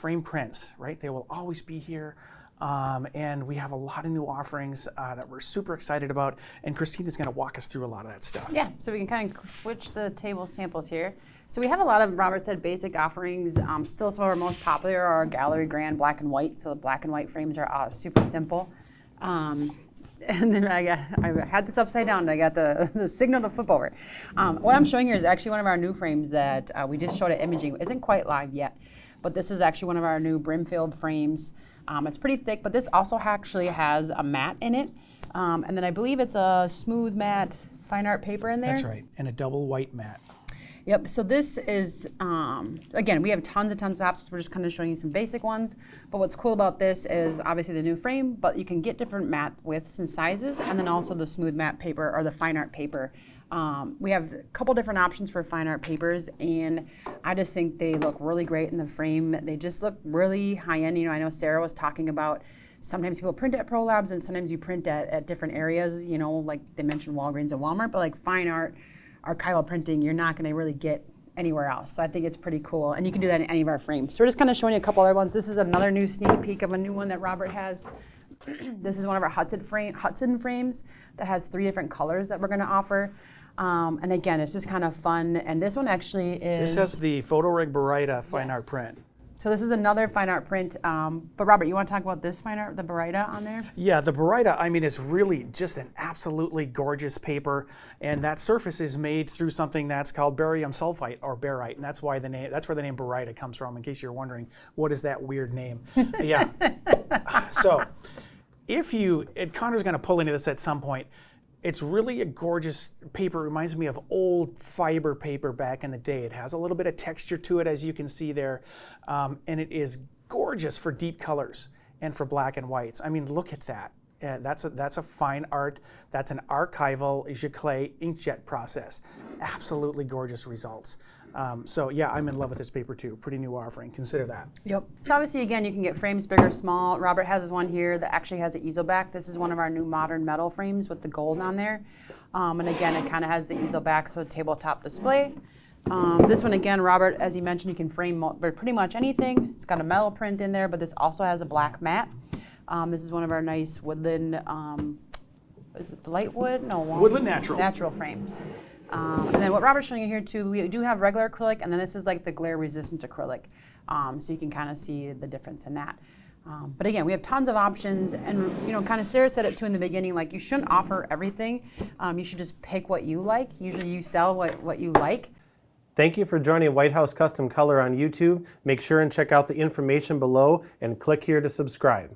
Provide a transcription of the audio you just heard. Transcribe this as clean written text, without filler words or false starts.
frame prints, right? They will always be here. And we have a lot of new offerings that we're super excited about, and Kristina's going to walk us through a lot of that stuff. Yeah, so we can kind of switch the table samples here. So we have a lot of, Robert said, basic offerings. Still some of our most popular are our Gallery Grand black and white. So the black and white frames are super simple. And then I had this upside down and I got the signal to flip over. What I'm showing here is actually one of our new frames that we just showed at imaging. It isn't quite live yet, but this is actually one of our new brim-filled frames. It's pretty thick, but this also actually has a matte in it. And then I believe it's a smooth matte fine art paper in there. That's right, and a double white matte. Yep, so this is, again, we have tons of options. We're just kind of showing you some basic ones. But what's cool about this is obviously the new frame, but you can get different matte widths and sizes, and then also the smooth matte paper or the fine art paper. We have a couple different options for fine art papers, and I just think they look really great in the frame. They just look really high-end. You know, I know Sarah was talking about sometimes people print at Pro Labs and sometimes you print at different areas, you know, like they mentioned Walgreens and Walmart, but like fine art, archival printing, you're not going to really get anywhere else. So I think it's pretty cool, and you can do that in any of our frames. So we're just kind of showing you a couple other ones. This is another new sneak peek of a new one that Robert has. This is one of our Hudson frames that has 3 different colors that we're going to offer. And again, it's just kind of fun. And this one actually is... This has the Photorig Baryta fine art print. So this is another fine art print. But Robert, you want to talk about this fine art, the Baryta on there? Yeah, the Baryta, I mean, is really just an absolutely gorgeous paper. And that surface is made through something that's called barium sulfite or barite. And that's why that's where the name Baryta comes from, in case you're wondering, what is that weird name? Yeah. So and Connor's going to pull into this at some point. It's really a gorgeous paper. It reminds me of old fiber paper back in the day. It has a little bit of texture to it, as you can see there. And it is gorgeous for deep colors and for black and whites. I mean, look at that. That's a fine art. That's an archival giclée inkjet process. Absolutely gorgeous results. So yeah, I'm in love with this paper too. Pretty new offering. Consider that. Yep. So obviously, again, you can get frames big or small. Robert has one here that actually has an easel back. This is one of our new modern metal frames with the gold on there. And again, it kind of has the easel back, so tabletop display. This one, again, Robert, as he mentioned, you can frame pretty much anything. It's got a metal print in there, but this also has a black matte. This is one of our nice woodland, is it the light wood? No, woodland natural. Natural frames. And then what Robert's showing you here too, we do have regular acrylic, and then this is like the glare resistant acrylic. So you can kind of see the difference in that. But again, we have tons of options, and you know, kind of Sarah said it too in the beginning, like you shouldn't offer everything. You should just pick what you like. Usually you sell what you like. Thank you for joining White House Custom Color on YouTube. Make sure and check out the information below and click here to subscribe.